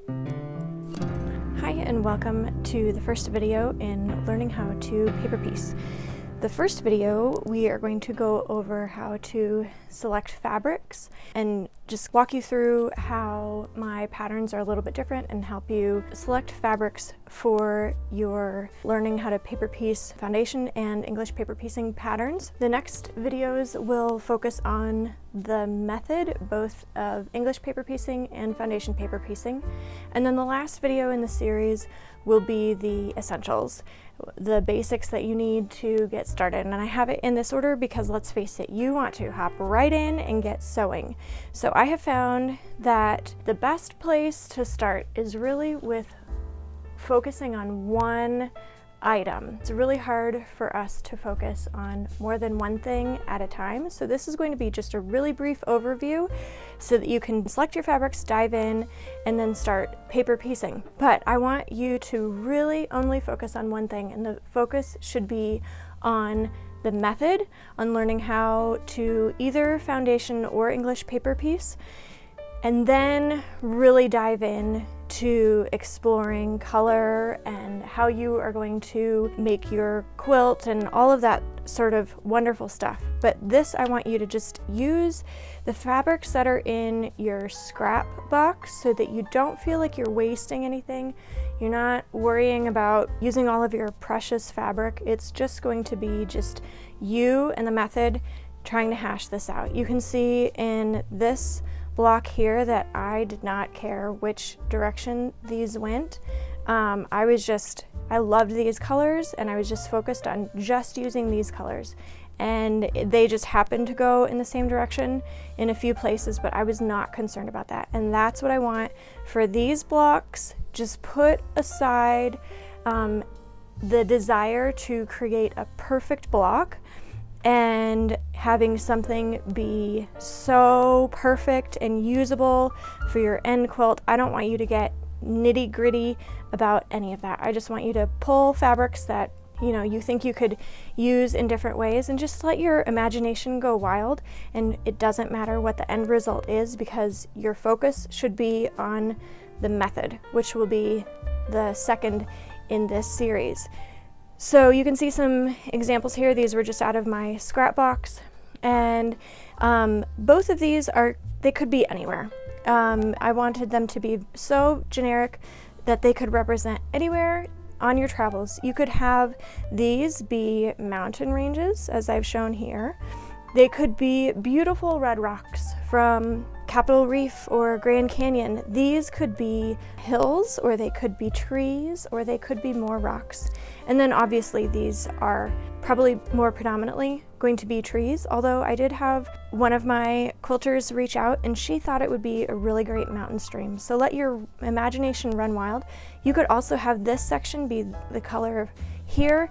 Hi and welcome to the first video in learning how to paper piece. The first video we are going to go over how to select fabrics and just walk you through how my patterns are a little bit different and help you select fabrics for your learning how to paper piece foundation and English paper piecing patterns. The next videos will focus on the method both of English paper piecing and foundation paper piecing, and then the last video in the series will be the essentials, the basics that you need to get started. And I have it in this order because, let's face it, you want to hop right in and get sewing. So I have found that the best place to start is really with focusing on one item. It's really hard for us to focus on more than one thing at a time. So this is going to be just a really brief overview so that you can select your fabrics, dive in, and then start paper piecing. But I want you to really only focus on one thing, and the focus should be on the method, on learning how to either foundation or English paper piece, and then really dive in to exploring color and how you are going to make your quilt and all of that sort of wonderful stuff. But this, I want you to just use the fabrics that are in your scrap box so that you don't feel like you're wasting anything. You're not worrying about using all of your precious fabric. It's just going to be just you and the method trying to hash this out. You can see in this block here that I did not care which direction these went. I loved these colors, and I was just focused on just using these colors, and they just happened to go in the same direction in a few places, but I was not concerned about that. And that's what I want for these blocks. Just put aside the desire to create a perfect block and having something be so perfect and usable for your end quilt. I don't want you to get nitty gritty about any of that. I just want you to pull fabrics that you think you could use in different ways and just let your imagination go wild. And it doesn't matter what the end result is, because your focus should be on the method, which will be the second in this series. So you can see some examples here. These were just out of my scrap box, and both of these they could be anywhere. I wanted them to be so generic that they could represent anywhere on your travels. You could have these be mountain ranges, as I've shown here. They could be beautiful red rocks from Capitol Reef or Grand Canyon. These could be hills, or they could be trees, or they could be more rocks. And then obviously these are probably more predominantly going to be trees, although I did have one of my quilters reach out and she thought it would be a really great mountain stream. So let your imagination run wild. You could also have this section be the color of here.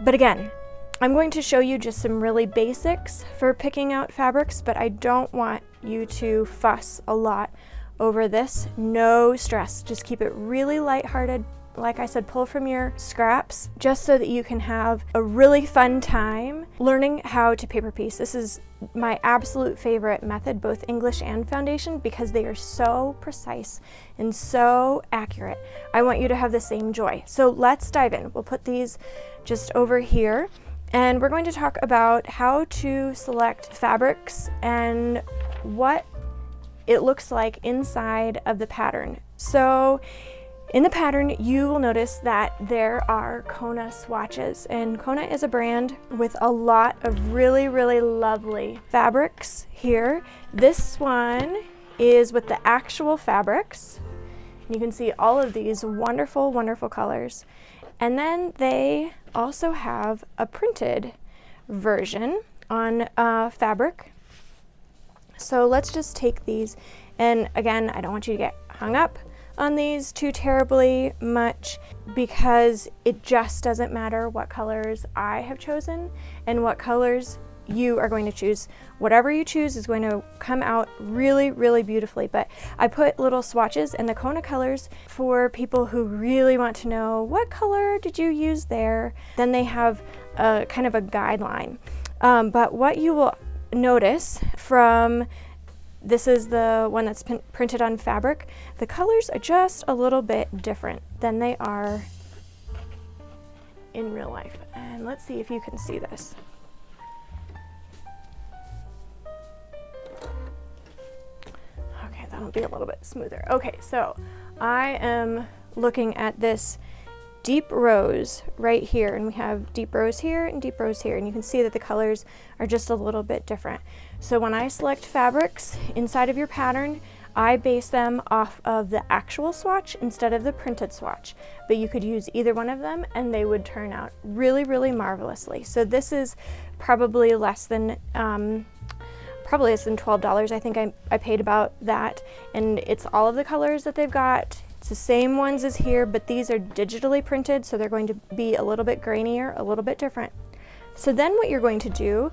But again, I'm going to show you just some really basics for picking out fabrics, but I don't want you to fuss a lot over this. No stress. Just keep it really lighthearted. Like I said, pull from your scraps just so that you can have a really fun time learning how to paper piece. This is my absolute favorite method, both English and foundation, because they are so precise and so accurate. I want you to have the same joy. So let's dive in. We'll put these just over here, and we're going to talk about how to select fabrics and what it looks like inside of the pattern. So in the pattern, you will notice that there are Kona swatches, and Kona is a brand with a lot of really, really lovely fabrics here. This one is with the actual fabrics. You can see all of these wonderful, wonderful colors. And then they also have a printed version on fabric. So let's just take these, and again, I don't want you to get hung up on these too terribly much, because it just doesn't matter what colors I have chosen and what colors you are going to choose. Whatever you choose is going to come out really, really beautifully. But I put little swatches and the Kona colors for people who really want to know what color did you use there. Then they have a kind of a guideline. But what you will notice from this is the one that's printed on fabric. The colors are just a little bit different than they are in real life. And let's see if you can see this. Okay, that'll be a little bit smoother. Okay, so I am looking at this deep rose right here, and we have deep rose here and deep rose here, and you can see that the colors are just a little bit different. So when I select fabrics inside of your pattern, I base them off of the actual swatch instead of the printed swatch, but you could use either one of them and they would turn out really, really marvelously. So this is probably less than $12. I think I paid about that, and it's all of the colors that they've got. It's the same ones as here, but these are digitally printed, so they're going to be a little bit grainier, a little bit different. So then what you're going to do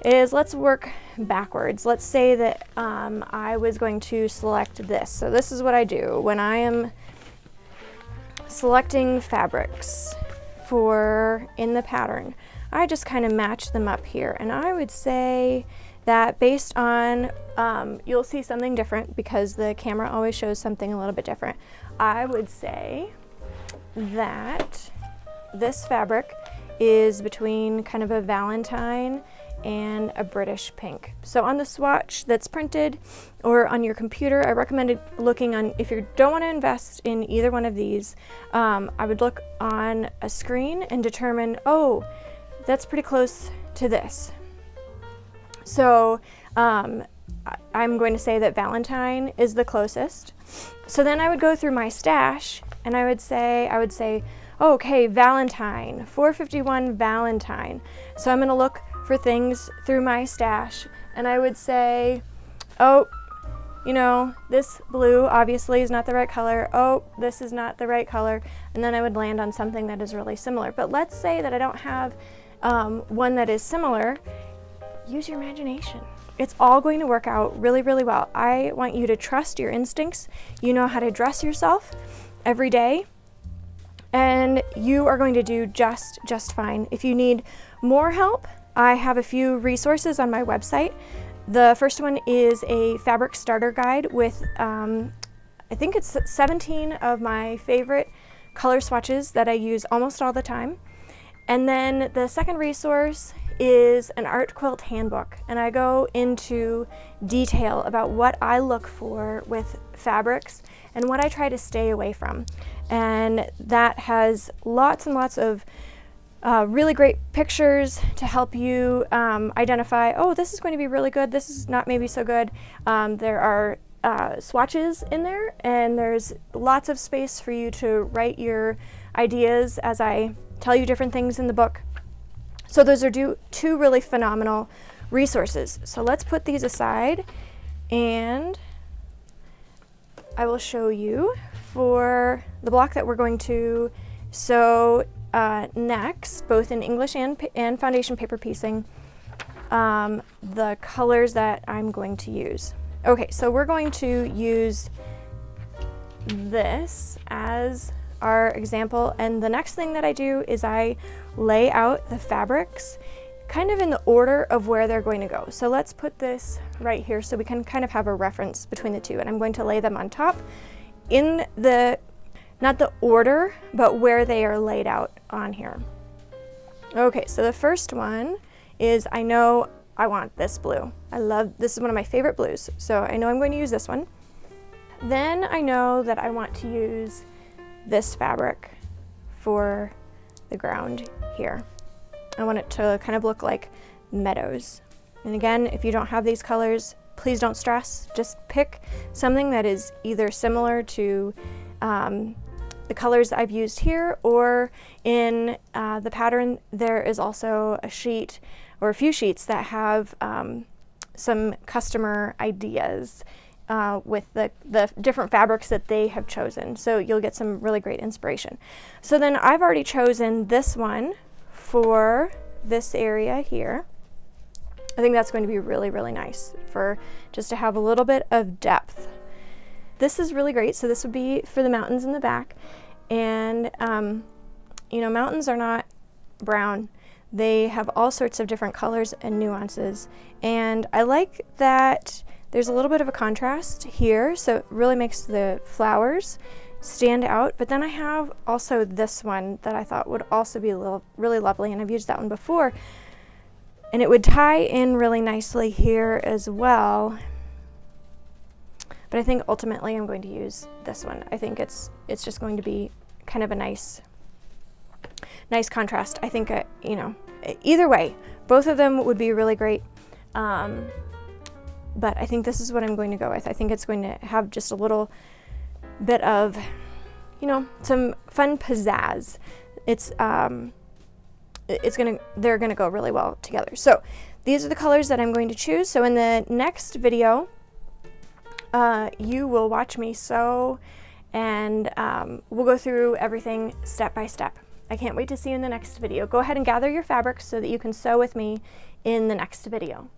is, let's work backwards. Let's say that I was going to select this. So this is what I do when I am selecting fabrics in the pattern. I just kind of match them up here, and I would say that based on, you'll see something different because the camera always shows something a little bit different. I would say that this fabric is between kind of a Valentine and a British pink. So on the swatch that's printed or on your computer, I recommend looking on, if you don't want to invest in either one of these, I would look on a screen and determine, oh, that's pretty close to this. So I'm going to say that Valentine is the closest. So then I would go through my stash and I would say, oh, okay, Valentine, 451 Valentine. So I'm going to look for things through my stash and I would say, oh, you know, this blue obviously is not the right color. Oh, this is not the right color. And then I would land on something that is really similar. But let's say that I don't have one that is similar. Use your imagination. It's all going to work out really, really well. I want you to trust your instincts. You know how to dress yourself every day, and you are going to do just fine. If you need more help, I have a few resources on my website. The first one is a fabric starter guide with, I think it's 17 of my favorite color swatches that I use almost all the time. And then the second resource is an art quilt handbook, and I go into detail about what I look for with fabrics and what I try to stay away from. And that has lots and lots of really great pictures to help you identify, oh, this is going to be really good, this is not maybe so good. There are swatches in there, and there's lots of space for you to write your ideas as I tell you different things in the book. So those are two really phenomenal resources. So let's put these aside, and I will show you for the block that we're going to sew next, both in English and foundation paper piecing, the colors that I'm going to use. Okay, so we're going to use this as our example, and the next thing that I do is I lay out the fabrics kind of in the order of where they're going to go. So let's put this right here so we can kind of have a reference between the two, and I'm going to lay them on top in the, not the order, but where they are laid out on here. Okay, so the first one is, I know I want this blue. This is one of my favorite blues, so I know I'm going to use this one. Then I know that I want to use this fabric for the ground here. I want it to kind of look like meadows. And again, if you don't have these colors, please don't stress. Just pick something that is either similar to the colors that I've used here, or in the pattern there is also a sheet or a few sheets that have some customer ideas with the different fabrics that they have chosen. So you'll get some really great inspiration. So then I've already chosen this one for this area here. I think that's going to be really, really nice for just to have a little bit of depth. This is really great. So this would be for the mountains in the back. And, you know, mountains are not brown. They have all sorts of different colors and nuances. And I like that there's a little bit of a contrast here, so it really makes the flowers stand out. But then I have also this one that I thought would also be really lovely, and I've used that one before, and it would tie in really nicely here as well. But I think ultimately I'm going to use this one. I think it's just going to be kind of a nice contrast. I think, you know, either way, both of them would be really great. But I think this is what I'm going to go with. I think it's going to have just a little bit of, you know, some fun pizzazz. They're gonna go really well together. So these are the colors that I'm going to choose. So in the next video, you will watch me sew, and we'll go through everything step by step. I can't wait to see you in the next video. Go ahead and gather your fabrics so that you can sew with me in the next video.